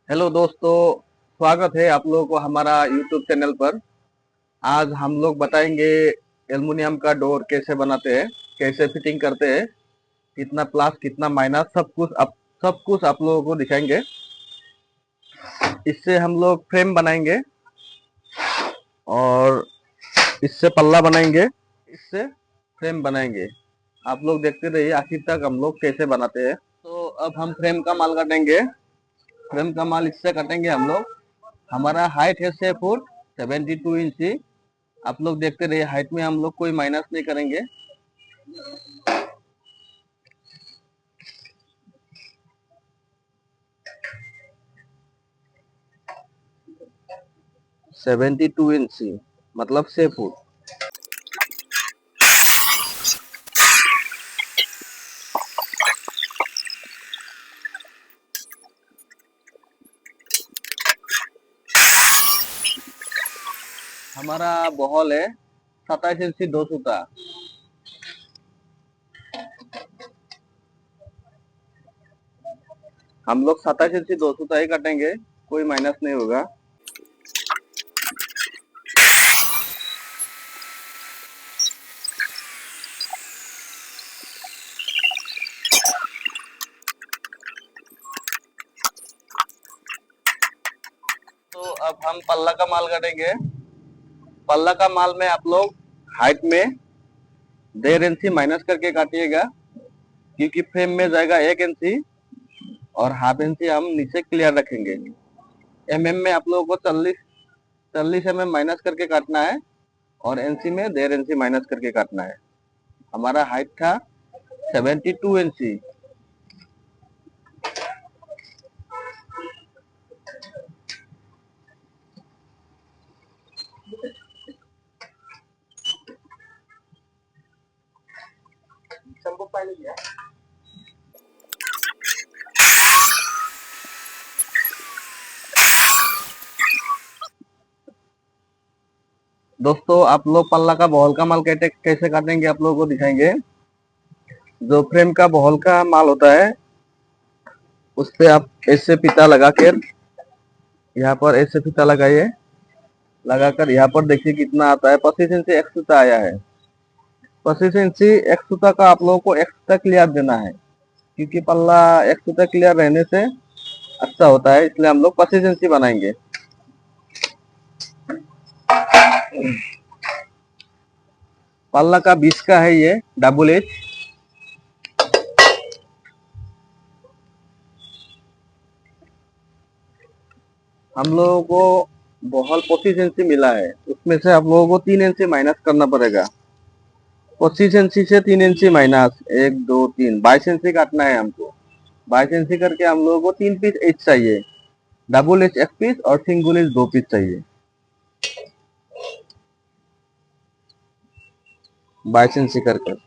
Hello दोस्तों, स्वागत है आप लोगों को हमारा यूट्यूब चैनल पर। आज हम लोग बताएंगे एल्युमिनियम का डोर कैसे बनाते हैं, कैसे फिटिंग करते हैं, कितना प्लस कितना माइनस सब कुछ आप लोगों को दिखाएंगे। इससे हम लोग फ्रेम बनाएंगे और इससे पल्ला बनाएंगे, इससे फ्रेम बनाएंगे। आप लोग देखते रहिए आखिर तक हम लोग कैसे बनाते हैं। तो अब हम फ्रेम का माल काटेंगे। फ्रेम का माल इससे काटेंगे हम लोग। हमारा हाइट है 6 फुट 72 इंची। आप लोग देखते रहिए, हाइट में हम लोग कोई माइनस नहीं करेंगे। सेवेंटी टू इंची मतलब 6 फुट। हमारा बहल है 27 इंची 2 सूता। हम लोग 27 इंची 2 सूता ही काटेंगे, कोई माइनस नहीं होगा। तो अब हम पल्ला का माल काटेंगे। पल्ला का माल में आप लोग हाइट में 1.5 इंची माइनस करके काटिएगा, क्योंकि फ्रेम में जाएगा 1 इंची और हाफ इंची हम नीचे क्लियर रखेंगे। एमएम में आप लोगों को 40 mm माइनस करके काटना है और इंची में 1.5 इंची माइनस करके काटना है। हमारा हाइट था 72 इंची। दोस्तों, आप लोग पल्ला का बॉल का माल कैसे काटेंगे आप लोगों को दिखाएंगे। जो फ्रेम का बॉल का माल होता है, उस पे आप ऐसे फीता लगा कर, यहाँ पर ऐसे फीता लगाइए। लगाकर यहाँ पर देखिए कितना आता है। 25 इंची एक सूता आया है। 25 इंची एक सूता का आप लोगों को एक्स्ट्रा क्लियर देना है, क्योंकि पल्ला एक सूता क्लियर रहने से अच्छा होता है, इसलिए हम लोग 25 इंची बनाएंगे। पल्ला का 20 का है ये डबल एच। हम लोगों को बॉल 25 इंची मिला है, उसमें से आप लोगों को 3 इंची माइनस करना पड़ेगा। 25 इंची से 3 इंची माइनस 1 2 3 22 इंची काटना है हमको। 22 इंची करके हम लोगों को 3 पीस एच चाहिए। डबल एच 1 पीस और सिंगल एच 2 पीस चाहिए। 22 इंची करके।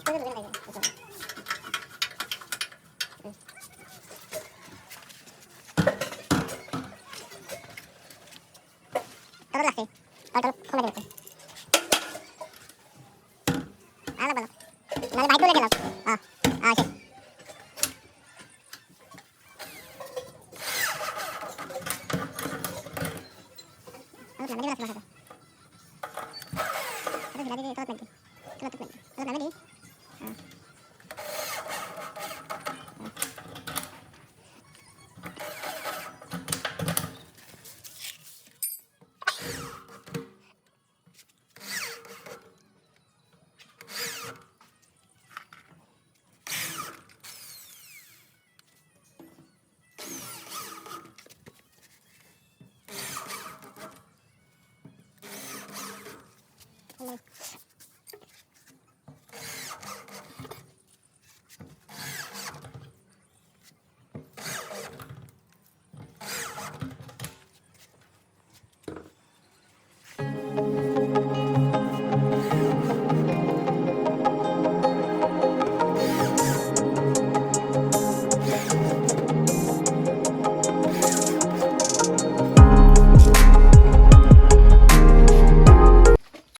Todo लागते और खोल देते आला बघा मला बाईक बोले गेला हां हां ओके आता मला दिवस लागतो आता दिला दे तो नाही तुला नाही हां